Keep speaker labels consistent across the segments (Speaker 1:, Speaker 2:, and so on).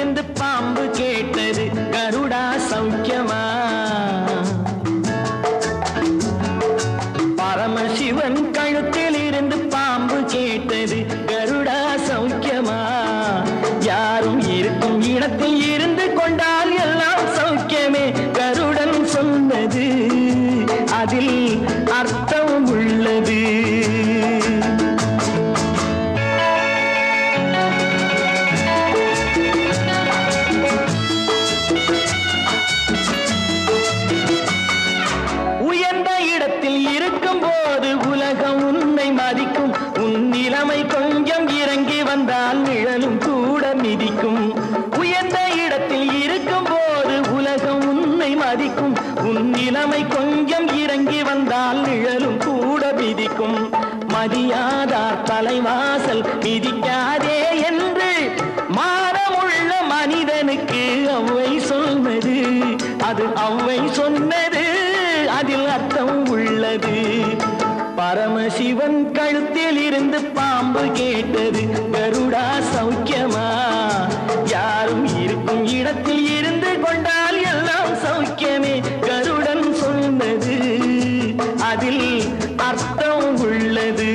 Speaker 1: இருந்து பாம்பு கேட்டது கருடா சௌக்கியமா? பரமசிவன் கழுத்தில் இருந்து பாம்பு கேட்டது கருடா சௌக்கியமா? யாரும் இருக்கும் இடத்தில் இருந்து கொண்டால் எல்லாம் சௌக்கியமே கருடன் சொன்னது, அதில் அர்த்தம் உள்ளது. உயர்ந்த இடத்தில் இருக்கும் போது உலகம் உன்னை மதிக்கும், உன் நிலைமை கொஞ்சம் இறங்கி வந்தால் நிழலும் கூட மிதிக்கும். உயர்ந்த இடத்தில் இருக்கும் போது உலகம் உன்னை மதிக்கும், உன் நிலைமை கொஞ்சம் இறங்கி வந்தால் நிழலும் கூட மிதிக்கும். மதியாதார் தலைவாசல் மிதிக்காதே என்று மானமுள்ள மனிதனுக்கு அவ்வை சொன்னது, அது அவ்வை சொன்னது, அதில் அர்த்தம் உள்ளது. பரமசிவன் கழுத்தில் இருந்து பாம்பு கேட்டது கருடா சௌக்கியமா? யாரும் இருக்கும் இடத்தில் இருந்து கொண்டால் எல்லாம் சௌக்கியமே கருடன் சொன்னது, அதில் அர்த்தம் உள்ளது.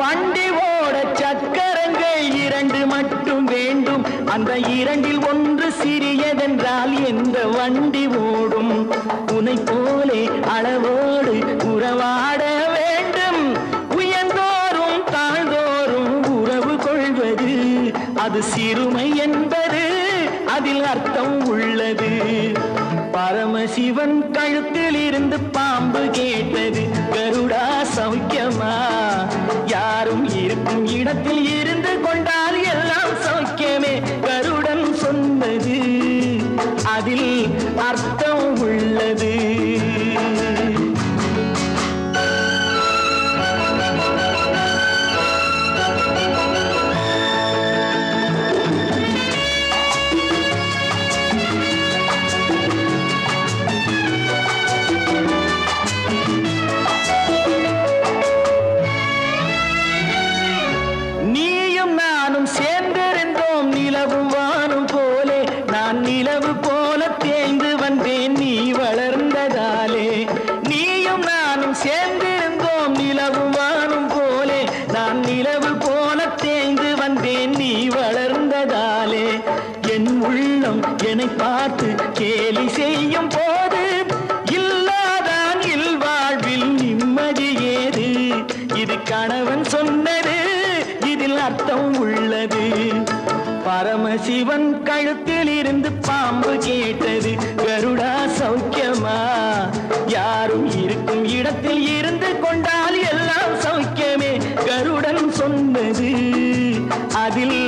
Speaker 1: வண்டி ஓட சக்கரங்கள் இரண்டு மட்டும் வேண்டும், அந்த இரண்டில் ஒன்று சிறியதென்றால் எந்த வண்டி ஓடும்? உன்னை போலே அளவோடு உறவாட வேண்டும், உயர்ந்தோறும் தாழ்ந்தோறும் உறவு கொள்வது அது சிறுமை என்பது, அதில் அர்த்தம் உள்ளது. பரமசிவன் கழுத்தில் இருந்து பாம்பு கேட்டது கருடா சௌக்கியமா? யாரும் இருக்கும் இடத்தில் இருந்து கொண்டால் எல்லாம் சௌக்கியமே கருடன் சொன்னது, அதில் அர்த்தம் உள்ளது. சேர்ந்திருந்தோம் நிலவும் வானும் போலே, நான் நிலவு போல தேய்ந்து வந்தேன் நீ வளர்ந்ததாலே. நீயும் நானும் சேர்ந்திருந்தோம் நிலவும் வானும் போலே, நான் நிலவு போல தேய்ந்து வந்தேன் நீ வளர்ந்ததாலே. என் உள்ளம் என்னை பார்த்து கேலி செய்யும் போது இல்லாதான் இல்வாழ்வில் நிம்மதி ஏது, இது கணவன் சொன்னது, இதில் அர்த்தம் உள்ளது. பரமசிவன் கழுத்தில் இருந்து பாம்பு கேட்டது கருடா சௌக்கியமா? யாரும் இருக்கும் இடத்தில் இருந்து கொண்டால் எல்லாம் சௌக்கியமே கருடன் சொன்னது, அதில்